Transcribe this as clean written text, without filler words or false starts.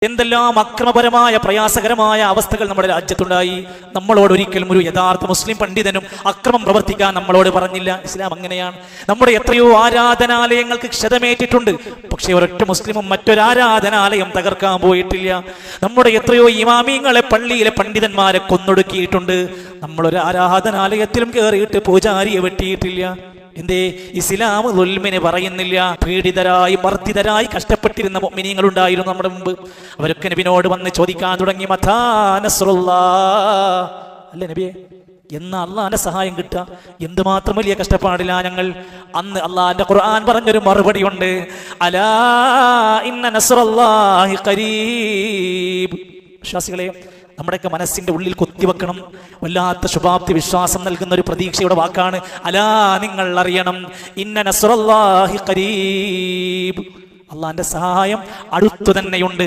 എന്തെല്ലാം അക്രമപരമായ പ്രയാസകരമായ അവസ്ഥകൾ നമ്മുടെ രാജ്യത്തുണ്ടായി. നമ്മളോട് ഒരിക്കലും ഒരു യഥാർത്ഥ മുസ്ലിം പണ്ഡിതനും അക്രമം പ്രവർത്തിക്കാൻ നമ്മളോട് പറഞ്ഞില്ല. ഇസ്ലാം അങ്ങനെയാണ്. നമ്മുടെ എത്രയോ ആരാധനാലയങ്ങൾക്ക് ക്ഷതമേറ്റിട്ടുണ്ട്. പക്ഷെ ഒരൊറ്റ മുസ്ലിമും മറ്റൊരാരാധനാലയം തകർക്കാൻ പോയിട്ടില്ല. നമ്മുടെ എത്രയോ ഇമാമിങ്ങളെ പള്ളിയിലെ പണ്ഡിതന്മാരെ കൊന്നൊടുക്കിയിട്ടുണ്ട്. നമ്മളൊരു ആരാധനാലയത്തിലും കയറിയിട്ട് പൂജാരിയെ വെട്ടിയിട്ടില്ല. എന്തേ? ഇസ്ലാം ദുൽമിനെ പറയുന്നില്ല. പീഡിതരായി മർദ്ദിതരായി കഷ്ടപ്പെട്ടിരുന്ന മുഅ്മിനീങ്ങളുണ്ടായിരുന്നു നമ്മുടെ മുമ്പ്. അവരൊക്കെ നബിയോട് വന്ന് ചോദിക്കാൻ തുടങ്ങി, മതാ നസ്റുല്ലാഹ്, അല്ലേ നബിയെ, എന്നാ അള്ളാന്റെ സഹായം കിട്ടുക? എന്തുമാത്രം വലിയ കഷ്ടപ്പാടില്ല ഞങ്ങൾ. അന്ന് അള്ളാന്റെ ഖുർആൻ പറഞ്ഞൊരു മറുപടി ഉണ്ട്, അലാ ഇന്ന നസ്റുല്ലാഹി ഖരീബ്. വിശ്വാസികളെ, നമ്മുടെയൊക്കെ മനസ്സിന്റെ ഉള്ളിൽ കൊത്തിവെക്കണം. വല്ലാത്ത ശുഭാപ്തി വിശ്വാസം നൽകുന്ന ഒരു പ്രതീക്ഷയുടെ വാക്കാണ് അലാ, നിങ്ങൾ അറിയണം, ഇന്ന നസ്റുല്ലാഹി ഖരീബ്, അള്ളാന്റെ സഹായം അടുത്തു തന്നെയുണ്ട്.